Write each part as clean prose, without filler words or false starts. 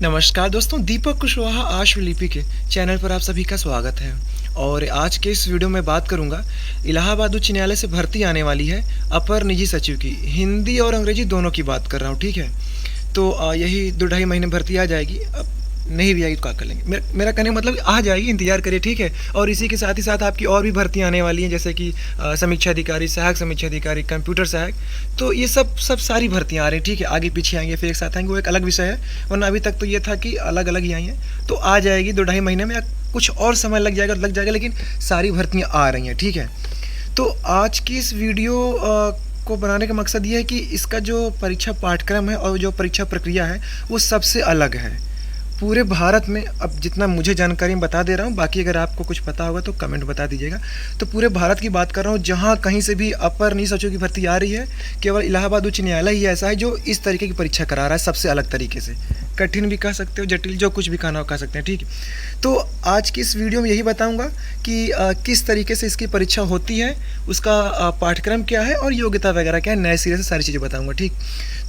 नमस्कार दोस्तों, दीपक कुशवाहा आश्वलिपि के चैनल पर आप सभी का स्वागत है। और आज के इस वीडियो में बात करूंगा इलाहाबाद उच्च न्यायालय से भर्ती आने वाली है अपर निजी सचिव की। हिंदी और अंग्रेजी दोनों की बात कर रहा हूं, ठीक है। तो यही 2-2.5 महीने भर्ती आ जाएगी। अब नहीं भी आएगी तो क्या कर लेंगे। मेरा कहने का मतलब आ जाएगी, इंतजार करिए, ठीक है। और इसी के साथ ही साथ आपकी और भी भर्तियाँ आने वाली हैं, जैसे कि समीक्षा अधिकारी, सहायक समीक्षा अधिकारी, कंप्यूटर सहायक। तो ये सब सारी भर्तियाँ आ रही हैं, ठीक है। आगे पीछे आएंगे, फिर एक साथ आएंगे, वो एक अलग विषय है। वरना अभी तक तो ये था कि अलग अलग ही आई हैं। तो आ जाएगी 2-2.5 महीने में, या कुछ और समय लग जाएगा, लेकिन सारी भर्तियाँ आ रही हैं, ठीक है। तो आज की इस वीडियो को बनाने का मकसद ये है कि इसका जो परीक्षा पाठ्यक्रम है और जो परीक्षा प्रक्रिया है वो सबसे अलग है पूरे भारत में। अब जितना मुझे जानकारी बता दे रहा हूँ, बाकी अगर आपको कुछ पता होगा तो कमेंट बता दीजिएगा। तो पूरे भारत की बात कर रहा हूँ, जहाँ कहीं से भी अपर निजी सचिव की भर्ती आ रही है, केवल इलाहाबाद उच्च न्यायालय ही ऐसा है जो इस तरीके की परीक्षा करा रहा है, सबसे अलग तरीके से। कठिन भी कह सकते हो, जटिल, जो कुछ भी कहना हो कह सकते हैं, ठीक है। तो आज की इस वीडियो में यही बताऊंगा कि किस तरीके से इसकी परीक्षा होती है, उसका पाठ्यक्रम क्या है और योग्यता वगैरह क्या है, नए सिरे से सारी चीज़ें बताऊंगा, ठीक।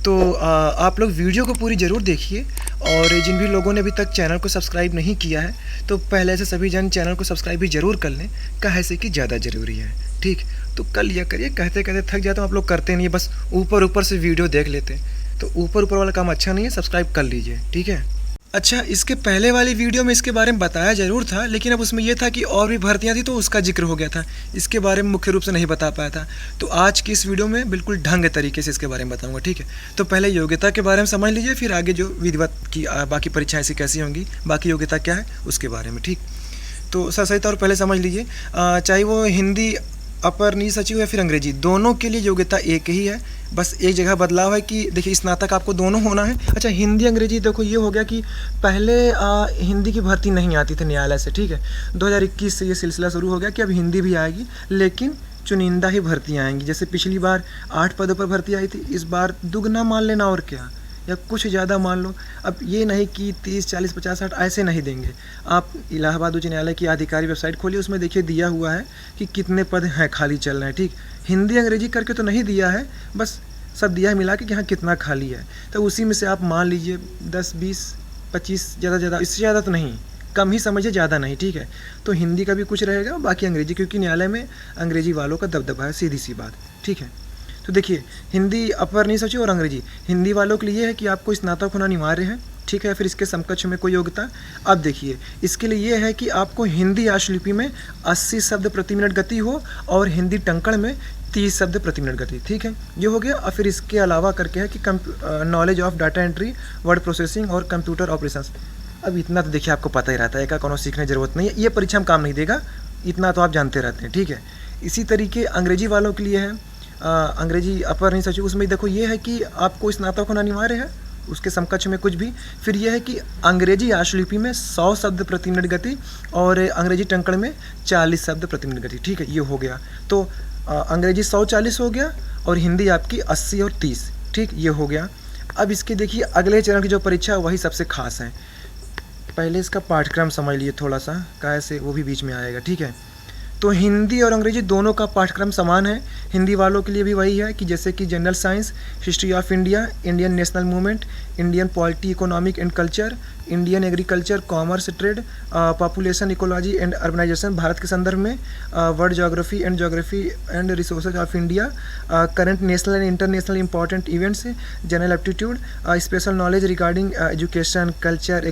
तो आप लोग वीडियो को पूरी ज़रूर देखिए। और जिन भी लोगों ने अभी तक चैनल को सब्सक्राइब नहीं किया है, तो पहले से सभी जन चैनल को सब्सक्राइब भी ज़रूर कर लें, काहे से कि ज़्यादा ज़रूरी है, ठीक। तो कर लिया करिए, कहते कहते थक जाते हैं आप लोग, करते नहीं, बस ऊपर से वीडियो देख लेते हैं। तो ऊपर वाला काम अच्छा नहीं है, सब्सक्राइब कर लीजिए, ठीक है। अच्छा, इसके पहले वाली वीडियो में इसके बारे में बताया ज़रूर था, लेकिन अब उसमें यह था कि और भी भर्तियां थी तो उसका जिक्र हो गया था, इसके बारे में मुख्य रूप से नहीं बता पाया था। तो आज की इस वीडियो में बिल्कुल ढंग तरीके से इसके बारे में बताऊंगा, ठीक है। तो पहले योग्यता के बारे में समझ लीजिए, फिर आगे जो विधिवत की बाकी परीक्षाएँ ऐसी कैसी होंगी, बाकी योग्यता क्या है उसके बारे में, ठीक। तो सही तौर पहले समझ लीजिए, चाहे वो हिंदी अपर निजी सचिव या फिर अंग्रेजी, दोनों के लिए योग्यता एक ही है। बस एक जगह बदलाव है कि देखिए, स्नातक आपको दोनों होना है। अच्छा, हिंदी अंग्रेजी देखो, ये हो गया कि पहले हिंदी की भर्ती नहीं आती थी न्यायालय से, ठीक है। 2021 से ये सिलसिला शुरू हो गया कि अब हिंदी भी आएगी, लेकिन चुनिंदा ही भर्तियाँ आएंगी। जैसे पिछली बार 8 पदों पर भर्ती आई थी, इस बार दुगना मान लेना और क्या, या कुछ ज़्यादा मान लो। अब ये नहीं कि 30, 40, 50, 60 ऐसे नहीं देंगे। आप इलाहाबाद उच्च न्यायालय की आधिकारिक वेबसाइट खोलिए, उसमें देखिए दिया हुआ है कि कितने पद हैं खाली चल रहे हैं, ठीक। हिंदी अंग्रेजी करके तो नहीं दिया है, बस सब दिया है मिला के कि हाँ कितना खाली है। तो उसी में से आप मान लीजिए 10, 20, 25, ज़्यादा, इससे ज़्यादा तो नहीं, कम ही समझिए, ज़्यादा नहीं, ठीक है। तो हिंदी का भी कुछ रहेगा, बाकी अंग्रेजी, क्योंकि न्यायालय में अंग्रेजी वालों का दबदबा है, सीधी सी बात, ठीक है। तो देखिए, हिंदी अपर निजी सचिव और अंग्रेजी, हिंदी वालों के लिए है कि आपको स्नातक होना अनिवार्य है, ठीक है। फिर इसके समकक्ष में कोई योग्यता, अब देखिए, इसके लिए ये है कि आपको हिंदी आश्वलिपि में 80 शब्द प्रति मिनट गति हो और हिंदी टंकण में 30 शब्द प्रति मिनट गति, ठीक है। ये हो गया। और फिर इसके अलावा करके है कि knowledge of data entry, word processing और कंप्यूटर ऑपरेशंस। अब इतना तो देखिए आपको पता ही रहता है, का कोनो सीखने की जरूरत नहीं है, ये परीक्षा में काम नहीं देगा, इतना तो आप जानते रहते हैं, ठीक है। इसी तरीके अंग्रेजी वालों के लिए है, अंग्रेजी अपर निजी सचिव, उसमें देखो ये है कि आपको स्नातक होना अनिवार्य है, उसके समकक्ष में कुछ भी। फिर यह है कि अंग्रेजी आश्वलिपि में 100 शब्द प्रति मिनट गति और अंग्रेजी टंकण में 40 शब्द प्रति मिनट गति, ठीक है। ये हो गया। तो अंग्रेजी 140 हो गया और हिंदी आपकी 80 और 30, ठीक, ये हो गया। अब इसके देखिए अगले चरण की जो परीक्षा है वही सबसे खास है। पहले इसका पाठ्यक्रम समझ लिए थोड़ा सा, कैसे वो भी बीच में आएगा, ठीक है। तो हिंदी और अंग्रेजी दोनों का पाठ्यक्रम समान है। हिंदी वालों के लिए भी वही है कि जैसे कि general science, history of India, Indian national movement, Indian polity, economic and culture, Indian agriculture, commerce, trade, population, ecology and urbanisation, Bharat के संदर्भ में, world geography and resources of India, current national and international important events, general aptitude, special knowledge regarding education, culture,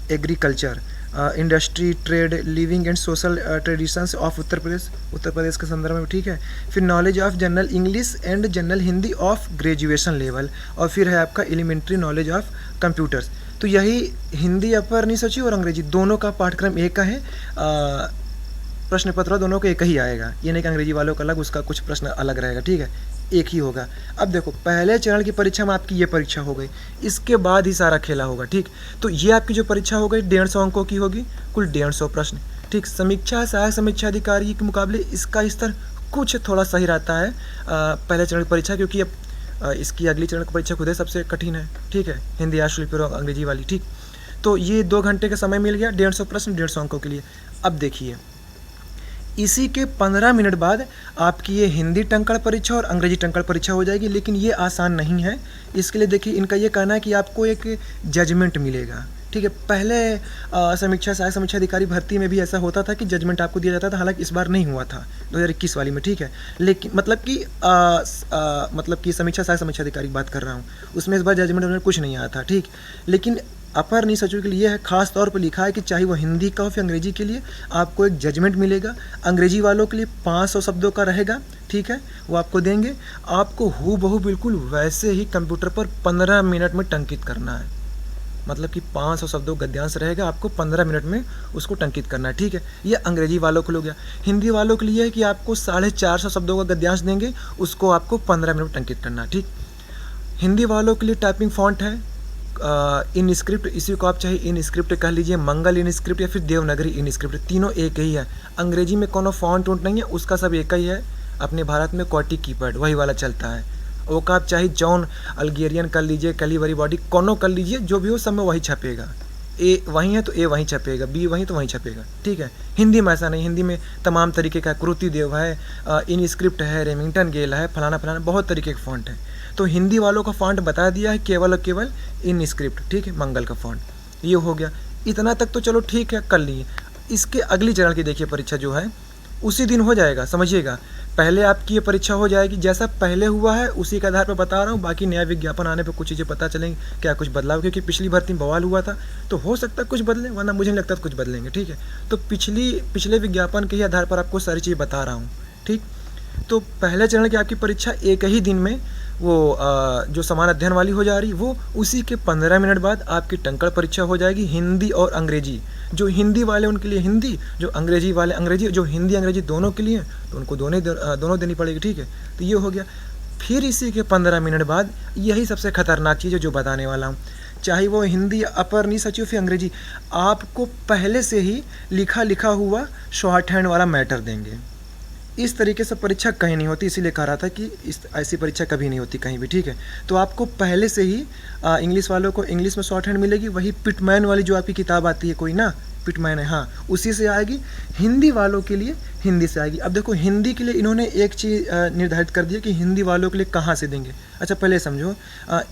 agriculture, industry, trade, living and social traditions of Uttar Pradesh के संदर्भ में, ठीक है। फिर knowledge of general English and general Hindi of graduation level, और फिर है आपका एलिमेंट्री नॉलेज ऑफ कंप्यूटर्स। तो यही हिंदी अपर निजी सचिव और अंग्रेजी दोनों का पाठ्यक्रम एक का है। प्रश्न पत्र दोनों को एक ही आएगा, ये नहीं कि अंग्रेजी वालों का अलग, उसका कुछ प्रश्न अलग रहेगा, ठीक है, एक ही होगा। अब देखो, पहले चरण की परीक्षा में आपकी ये परीक्षा हो गई, इसके बाद ही सारा खेला होगा, ठीक। तो ये आपकी जो परीक्षा हो गई 150 अंकों की होगी, कुल 150 प्रश्न, ठीक। समीक्षा, सहायक समीक्षा अधिकारी के मुकाबले इसका स्तर कुछ थोड़ा सही रहता है पहले चरण की परीक्षा, क्योंकि अब इसकी अगली चरण की परीक्षा खुद ही सबसे कठिन है, ठीक है, हिंदी आश्वलिपि और अंग्रेजी वाली, ठीक। तो ये 2 घंटे का समय मिल गया, 150 प्रश्न 150 अंकों के लिए। अब देखिए, इसी के 15 मिनट बाद आपकी ये हिंदी टंकण परीक्षा और अंग्रेजी टंकण परीक्षा हो जाएगी। लेकिन ये आसान नहीं है। इसके लिए देखिए इनका ये कहना है कि आपको एक जजमेंट मिलेगा, ठीक है। पहले सहायक समीक्षा अधिकारी भर्ती में भी ऐसा होता था कि जजमेंट आपको दिया जाता था, हालांकि इस बार नहीं हुआ था 2021 वाली में, ठीक है। लेकिन मतलब कि सहायक समीक्षा अधिकारी की बात कर रहा हूँ, उसमें इस बार जजमेंट में कुछ नहीं आया था, ठीक। लेकिन अपर निजी सचिव के लिए है, खास तौर पर लिखा है कि चाहे वो हिंदी का हो या अंग्रेजी के लिए आपको एक जजमेंट मिलेगा। अंग्रेजी वालों के लिए 500 शब्दों का रहेगा, ठीक है, वो आपको देंगे। आपको हूबहू बिल्कुल वैसे ही कंप्यूटर पर 15 मिनट में टंकित करना है। मतलब कि 500 शब्दों गद्यांश रहेगा, आपको 15 मिनट में उसको टंकित करना है, ठीक है। ये अंग्रेजी वालों के लिए हो गया। हिंदी वालों के लिए है कि आपको 450 शब्दों का गद्यांश देंगे, उसको आपको 15 मिनट में टंकित करना है, ठीक। हिंदी वालों के लिए टाइपिंग फॉन्ट है इन स्क्रिप्ट, इसी को आप चाहे इन स्क्रिप्ट कह लीजिए, मंगल इन स्क्रिप्ट या फिर देवनागरी इन स्क्रिप्ट, तीनों एक ही है। अंग्रेजी में कोनो फॉन्ट वॉन्ट नहीं है, उसका सब एक ही है। अपने भारत में क्वाटी कीपैड वही वाला चलता है। वो का आप चाहे जॉन अल्गेरियन कर लीजिए, कलीवरी बॉडी कोनो कर लीजिए, जो भी हो सब में वही छपेगा। ए वहीं है तो ए वहीं छपेगा, बी वहीं तो वहीं छपेगा, ठीक है। हिंदी में ऐसा नहीं, हिंदी में तमाम तरीके का कृति देव है, इन स्क्रिप्ट है, रेमिंगटन गेल है, फलाना फलाना बहुत तरीके के फ़ॉन्ट है। तो हिंदी वालों का फ़ॉन्ट बता दिया है, केवल और केवल इन स्क्रिप्ट, ठीक है, मंगल का फ़ॉन्ट। ये हो गया, इतना तक तो चलो ठीक है, कर लिए। इसके अगली चरण की देखिए परीक्षा जो है उसी दिन हो जाएगा, समझिएगा। पहले आपकी ये परीक्षा हो जाएगी, जैसा पहले हुआ है उसी के आधार पर बता रहा हूँ। बाकी नया विज्ञापन आने पर कुछ चीज़ें पता चलेंगी, क्या कुछ बदलाव, क्योंकि पिछली भर्ती में बवाल हुआ था, तो हो सकता है कुछ बदले, वरना मुझे नहीं लगता कुछ बदलेंगे, ठीक है। तो पिछले विज्ञापन के ही आधार पर आपको सारी चीज़ बता रहा हूँ, ठीक। तो पहले चरण की आपकी परीक्षा एक ही दिन में वो जो समान अध्ययन वाली हो जा रही, वो उसी के 15 मिनट बाद आपकी टंकण परीक्षा हो जाएगी, हिंदी और अंग्रेजी। जो हिंदी वाले उनके लिए हिंदी, जो अंग्रेजी वाले अंग्रेजी, जो हिंदी अंग्रेजी दोनों के लिए तो उनको दोनों देनी पड़ेगी, ठीक है। तो ये हो गया। फिर इसी के 15 मिनट बाद यही सबसे खतरनाक चीज़ है जो बताने वाला हूँ, चाहे वो हिंदी अपर निजी सचिव या अंग्रेजी, आपको पहले से ही लिखा हुआ शॉर्ट हैंड वाला मैटर देंगे। इस तरीके से परीक्षा कहीं नहीं होती, इसीलिए कह रहा था कि ऐसी परीक्षा कभी नहीं होती कहीं भी, ठीक है। तो आपको पहले से ही इंग्लिश वालों को इंग्लिश में शॉर्ट हैंड मिलेगी, वही पिटमैन वाली जो आपकी किताब आती है कोई ना, पिटमैन है, हाँ, उसी से आएगी। हिंदी वालों के लिए हिंदी से आएगी। अब देखो हिंदी के लिए इन्होंने एक चीज़ निर्धारित कर दी है कि हिंदी वालों के लिए कहाँ से देंगे। अच्छा पहले समझो,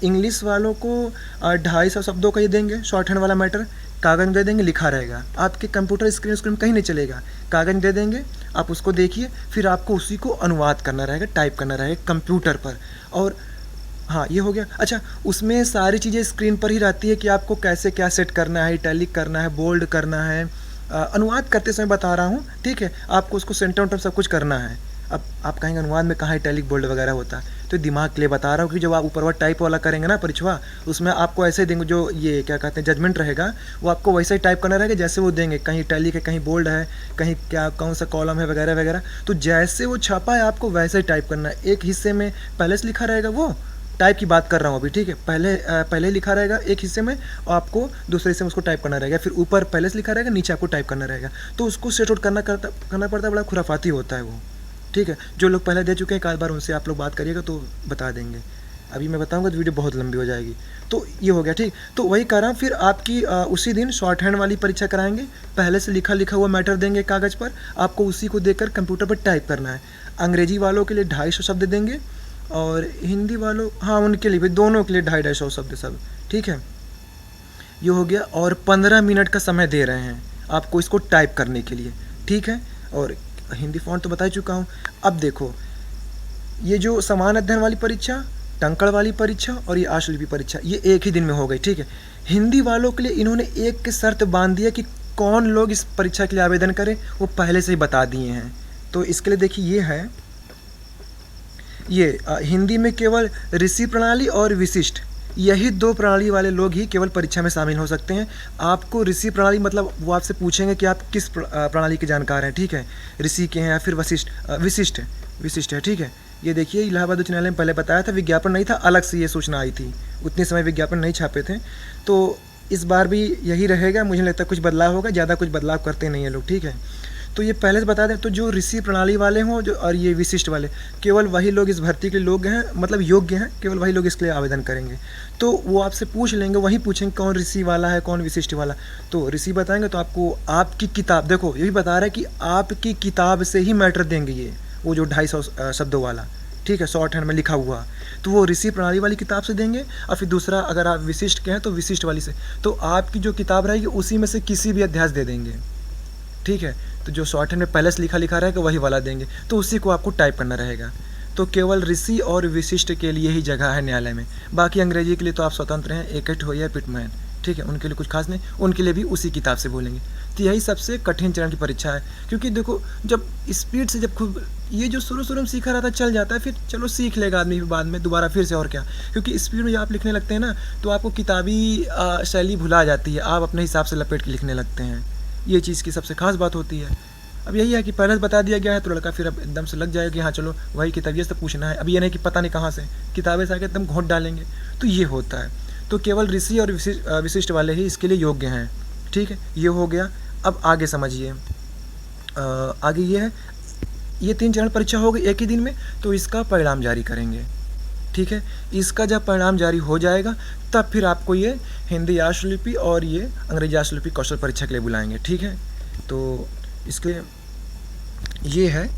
इंग्लिश वालों को 250 शब्दों का ये देंगे शॉर्ट हैंड वाला मैटर, कागज में दे देंगे, लिखा रहेगा, आपके कंप्यूटर स्क्रीन कहीं नहीं चलेगा, कागज में दे देंगे, आप उसको देखिए, फिर आपको उसी को अनुवाद करना रहेगा, टाइप करना रहेगा कंप्यूटर पर। और हाँ ये हो गया। अच्छा उसमें सारी चीज़ें स्क्रीन पर ही रहती है कि आपको कैसे क्या सेट करना है, इटैलिक करना है, बोल्ड करना है, अनुवाद करते समय बता रहा हूँ, ठीक है। आपको उसको सेंटर वेंटर सब कुछ करना है। अब आप कहेंगे अनुवाद में कहाँ इटैलिक बोल्ड वगैरह होता है, तो दिमाग के लिए बता रहा हूँ कि जब आप ऊपर टाइप वाला करेंगे ना परीक्षा, उसमें आपको ऐसे देंगे, जो ये क्या कहते हैं जजमेंट रहेगा, वो आपको वैसे ही टाइप करना रहेगा जैसे वो देंगे, कहीं इटैलिक है, कहीं बोल्ड है, कहीं क्या कौन सा कॉलम है वगैरह वगैरह। तो जैसे वो छापा है आपको वैसे ही टाइप करना है। एक हिस्से में पहले से लिखा रहेगा, वो टाइप की बात कर रहा हूँ अभी, ठीक है। पहले लिखा रहेगा एक हिस्से में, और आपको दूसरे हिस्से में उसको टाइप करना रहेगा, फिर ऊपर पहले से लिखा रहेगा, नीचे आपको टाइप करना रहेगा। तो उसको सेट आउट करना पड़ता है, बड़ा खुराफाती होता है वो, ठीक है। जो लोग पहले दे चुके हैं, एक आध बार उनसे आप लोग बात करिएगा तो बता देंगे। अभी मैं बताऊंगा तो वीडियो बहुत लंबी हो जाएगी। तो ये हो गया, ठीक। तो वही कह रहा हूँ, फिर आपकी उसी दिन शॉर्ट हैंड वाली परीक्षा कराएंगे, पहले से लिखा हुआ मैटर देंगे कागज़ पर, आपको उसी को देखकर कंप्यूटर पर टाइप करना है। अंग्रेजी वालों के लिए 250 शब्द देंगे, और हिंदी वालों, हाँ उनके लिए भी, दोनों के लिए 250 शब्द सब, ठीक है। ये हो गया। और 15 मिनट का समय दे रहे हैं आपको इसको टाइप करने के लिए, ठीक है। और हिंदी फॉन्ट तो बता चुका हूँ। अब देखो ये जो समान अध्ययन वाली परीक्षा, टंकण वाली परीक्षा और ये आशुलिपि परीक्षा, ये एक ही दिन में हो गई, ठीक है। हिंदी वालों के लिए इन्होंने एक शर्त बांध दी है कि कौन लोग इस परीक्षा के लिए आवेदन करें, वो पहले से ही बता दिए हैं। तो इसके लिए देखिए ये है, ये हिंदी में केवल ऋषि प्रणाली और विशिष्ट, यही 2 प्रणाली वाले लोग ही केवल परीक्षा में शामिल हो सकते हैं। आपको ऋषि प्रणाली मतलब वो आपसे पूछेंगे कि आप किस प्रणाली के जानकार हैं, ठीक है, ऋषि के हैं या फिर विशिष्ट है, ठीक है। ये देखिए इलाहाबाद उच्च न्यायालय में पहले बताया था, विज्ञापन नहीं था, अलग से ये सूचना आई थी, उतने समय विज्ञापन नहीं छापे थे। तो इस बार भी यही रहेगा, मुझे लगता है कुछ बदलाव होगा, ज़्यादा कुछ बदलाव करते नहीं हैं लोग, ठीक है। तो ये पहले से बता दें, तो जो ऋषि प्रणाली वाले हों जो और ये विशिष्ट वाले, केवल वही लोग इस भर्ती के लिए लोग हैं, मतलब योग्य हैं, केवल वही लोग इसके लिए आवेदन करेंगे। तो वो आपसे पूछ लेंगे, वही पूछेंगे कौन ऋषि वाला है कौन विशिष्ट वाला। तो ऋषि बताएंगे तो आपको आपकी किताब, देखो ये भी बता रहा है कि आपकी किताब से ही मैटर देंगे ये, वो जो 250 शब्दों वाला, ठीक है, शॉर्ट हैंड में लिखा हुआ, तो वो ऋषि प्रणाली वाली किताब से देंगे। और फिर दूसरा अगर आप विशिष्ट के हैं तो विशिष्ट वाली से, तो आपकी जो किताब रहेगी उसी में से किसी भी अध्याय दे देंगे, ठीक है। तो जो शॉर्ट हैंड में पहले से लिखा रहेगा वही वाला देंगे, तो उसी को आपको टाइप करना रहेगा। तो केवल ऋषि और विशिष्ट के लिए ही जगह है न्यायालय में, बाकी अंग्रेजी के लिए तो आप स्वतंत्र हैं, एकट हो या पिटमैन, ठीक है, उनके लिए कुछ खास नहीं, उनके लिए भी उसी किताब से बोलेंगे। तो यही सबसे कठिन चरण की परीक्षा है, क्योंकि देखो जब स्पीड से जब खूब ये जो शुरू में सीखा रहता चल जाता है, फिर चलो सीख लेगा आदमी बाद में दोबारा फिर से, और क्या, क्योंकि स्पीड में जब आप लिखने लगते हैं ना तो आपको किताबी शैली भुला जाती है, आप अपने हिसाब से लपेट के लिखने लगते हैं, ये चीज़ की सबसे खास बात होती है। अब यही है कि पहले से बता दिया गया है तो लड़का फिर अब एकदम से लग जाएगा कि हाँ चलो वही किताबियत से पूछना है, अब ये नहीं कि पता नहीं कहाँ से किताबें से आके एकदम घोंट डालेंगे, तो ये होता है। तो केवल ऋषि और विशिष्ट वाले ही इसके लिए योग्य हैं, ठीक है, ये हो गया। अब आगे समझिए, आगे ये है, ये 3 चरण परीक्षा हो गई एक ही दिन में, तो इसका परिणाम जारी करेंगे, ठीक है। इसका जब परिणाम जारी हो जाएगा तब फिर आपको ये हिंदी आशुलिपि और ये अंग्रेजी आशुलिपि कौशल परीक्षा के लिए बुलाएंगे, ठीक है। तो इसके ये है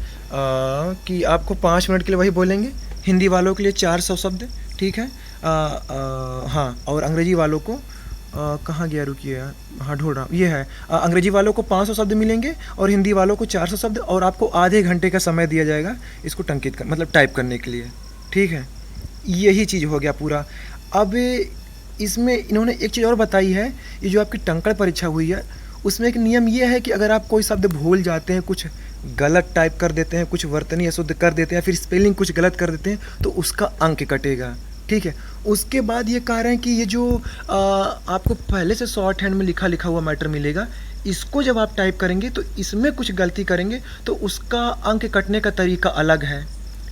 कि आपको 5 मिनट के लिए वही बोलेंगे, हिंदी वालों के लिए 400 शब्द, ठीक है। हाँ, और अंग्रेजी वालों को कहाँ गया, रुकिए, हाँ ढूंढ रहा हूँ, ये है, अंग्रेजी वालों को 500 शब्द मिलेंगे और हिंदी वालों को 400 शब्द, और आपको आधे घंटे का समय दिया जाएगा इसको टंकित कर मतलब टाइप करने के लिए, ठीक है। यही चीज़ हो गया पूरा। अब इसमें इन्होंने एक चीज़ और बताई है, ये जो आपकी टंकण परीक्षा हुई है उसमें एक नियम ये है कि अगर आप कोई शब्द भूल जाते हैं, कुछ गलत टाइप कर देते हैं, कुछ वर्तनी अशुद्ध कर देते हैं, फिर स्पेलिंग कुछ गलत कर देते हैं, तो उसका अंक कटेगा, ठीक है। उसके बाद ये कह रहे हैं कि ये जो आपको पहले से शॉर्ट हैंड में लिखा हुआ मैटर मिलेगा, इसको जब आप टाइप करेंगे तो इसमें कुछ गलती करेंगे तो उसका अंक कटने का तरीका अलग है,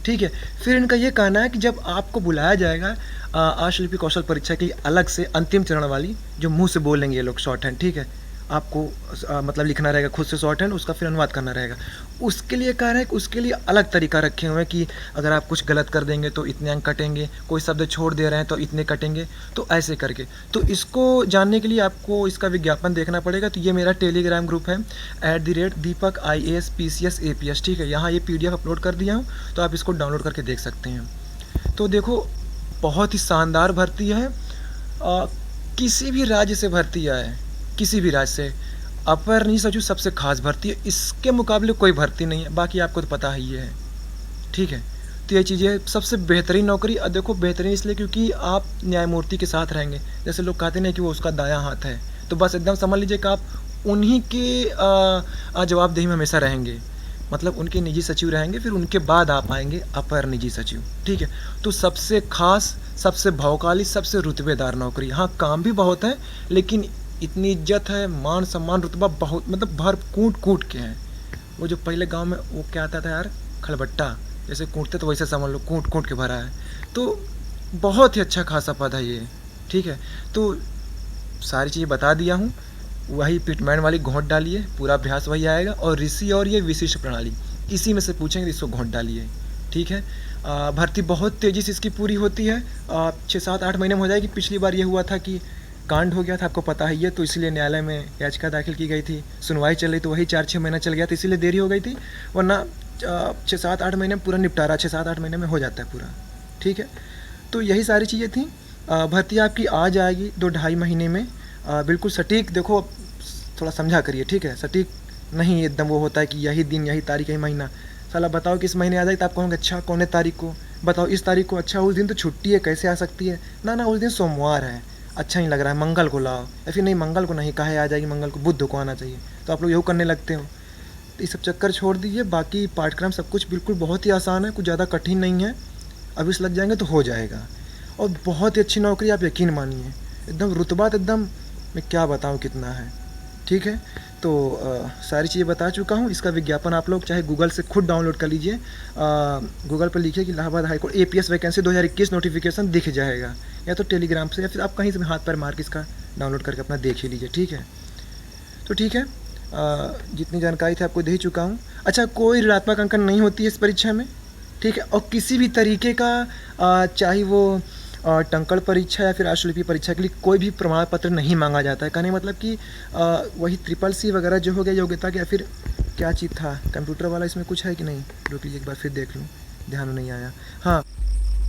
ठीक है। फिर इनका ये कहना है कि जब आपको बुलाया जाएगा आशुलिपि कौशल परीक्षा की अलग से अंतिम चरण वाली, जो मुंह से बोलेंगे ये लोग शॉर्ट हैंड, ठीक है, आपको मतलब लिखना रहेगा खुद से शॉर्ट हैंड, उसका फिर अनुवाद करना रहेगा। उसके लिए कह रहे हैं कि उसके लिए अलग तरीका रखे हुए हैं कि अगर आप कुछ गलत कर देंगे तो इतने अंक कटेंगे, कोई शब्द छोड़ दे रहे हैं तो इतने कटेंगे, तो ऐसे करके। तो इसको जानने के लिए आपको इसका विज्ञापन देखना पड़ेगा। तो ये मेरा टेलीग्राम ग्रुप है @Deepak IAS PCS APS, ठीक है, यहाँ ये PDF अपलोड कर दिया हूँ, तो आप इसको डाउनलोड करके देख सकते हैं। तो देखो बहुत ही शानदार भर्ती है, किसी भी राज्य से भर्ती आए, किसी भी राज्य से, अपर निजी सचिव सबसे खास भर्ती है, इसके मुकाबले कोई भर्ती नहीं है, बाकी आपको तो पता ही है, ठीक है। तो ये चीज़ें सबसे बेहतरीन नौकरी, देखो बेहतरीन इसलिए क्योंकि आप न्यायमूर्ति के साथ रहेंगे, जैसे लोग कहते हैं कि वो उसका दायां हाथ है, तो बस एकदम समझ लीजिए कि आप उन्हीं के जवाबदेही में हमेशा रहेंगे, मतलब उनके निजी सचिव रहेंगे, फिर उनके बाद आप आएंगे अपर निजी सचिव, ठीक है। तो सबसे खास, सबसे भौकाली, सबसे रुतबेदार नौकरी। हाँ काम भी बहुत है, लेकिन इतनी इज्जत है, मान सम्मान, रुतबा बहुत, मतलब भर कूट के हैं। वो जो पहले गांव में वो क्या आता था यार, खलबट्टा, जैसे कूटते तो वैसे समझ लो कूट के भरा है। तो बहुत ही अच्छा खासा पद है ये, ठीक है। तो सारी चीज़ें बता दिया हूँ, वही पिटमैन वाली घोंट डालिए, पूरा अभ्यास वही आएगा, और ऋषि और ये विशिष्ट प्रणाली इसी में से पूछेंगे, इसको घोंट डालिए, ठीक है। भर्ती बहुत तेज़ी से इसकी पूरी होती है, 6-7-8 महीने में हो जाएगी। पिछली बार ये हुआ था कि कांड हो गया था, आपको पता ही है, तो इसलिए न्यायालय में याचिका दाखिल की गई थी, सुनवाई चल रही, तो वही 4-6 महीना चल गया था, इसीलिए देरी हो गई थी, वरना 6-7-8 महीने में पूरा निपटारा 6-7-8 महीने में हो जाता है पूरा, ठीक है। तो यही सारी चीज़ें थी। भर्ती आपकी आ जाएगी 2-2.5 महीने में, बिल्कुल सटीक, देखो थोड़ा समझा करिए, ठीक है, सटीक नहीं एकदम वो होता है कि यही दिन, यही तारीख, यही महीना, साला बताओ कि इस महीने आ जाए तो आप कहोगे अच्छा कौन तारीख को, बताओ इस तारीख को, अच्छा उस दिन तो छुट्टी है, कैसे आ सकती है, ना उस दिन सोमवार है, अच्छा नहीं लग रहा है, मंगल को लाओ, या फिर नहीं मंगल को नहीं, काहे आ जाएगी, मंगल को, बुध को आना चाहिए, तो आप लोग यही करने लगते हो। तो ये सब चक्कर छोड़ दीजिए, बाकी पाठ्यक्रम सब कुछ बिल्कुल बहुत ही आसान है, कुछ ज़्यादा कठिन नहीं है, अभी से लग जाएंगे तो हो जाएगा, और बहुत ही अच्छी नौकरी, आप यकीन मानिए, एकदम रुतबा एकदम मैं क्या बताऊँ कितना है, ठीक है। तो सारी चीज़ें बता चुका हूँ। इसका विज्ञापन आप लोग चाहे गूगल से खुद डाउनलोड कर लीजिए, गूगल पर लिखिए कि Allahabad high court APS vacancy 2021 notification दिख जाएगा, या तो टेलीग्राम से, या फिर आप कहीं से भी हाथ पर मार के इसका डाउनलोड करके अपना देख ही लीजिए, ठीक है। तो ठीक है, जितनी जानकारी थी आपको दे ही चुका हूँ। अच्छा, कोई ऋणात्मक अंकन नहीं होती है इस परीक्षा में, ठीक है। और किसी भी तरीके का चाहे वो टंकण परीक्षा या फिर आशुलिपि परीक्षा के लिए कोई भी प्रमाण पत्र नहीं मांगा जाता है। कहने का मतलब कि वही CCC वगैरह जो हो गया योग्यता के, या फिर क्या चीज़ था कंप्यूटर वाला, इसमें कुछ है कि नहीं, रुक लीजिए एक बार फिर देख लूँ, ध्यान में नहीं आया। हाँ,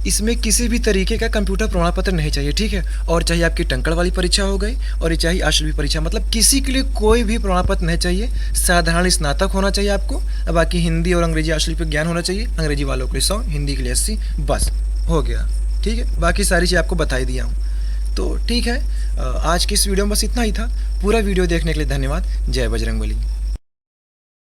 इसमें किसी भी तरीके का कंप्यूटर प्रमाण पत्र नहीं चाहिए, ठीक है। और चाहे आपकी टंकण वाली परीक्षा हो गई और चाहे आशुलिपि परीक्षा, मतलब किसी के लिए कोई भी प्रमाण पत्र नहीं चाहिए। साधारण स्नातक होना चाहिए आपको। बाकी हिंदी और अंग्रेजी आशुलिपि ज्ञान होना चाहिए। अंग्रेजी वालों के लिए 100, हिंदी के लिए 80, बस हो गया, ठीक है। बाकी सारी चीज़ आपको बता ही दिया हूँ। तो ठीक है, आज की इस वीडियो में बस इतना ही था। पूरा वीडियो देखने के लिए धन्यवाद। जय बजरंगबली।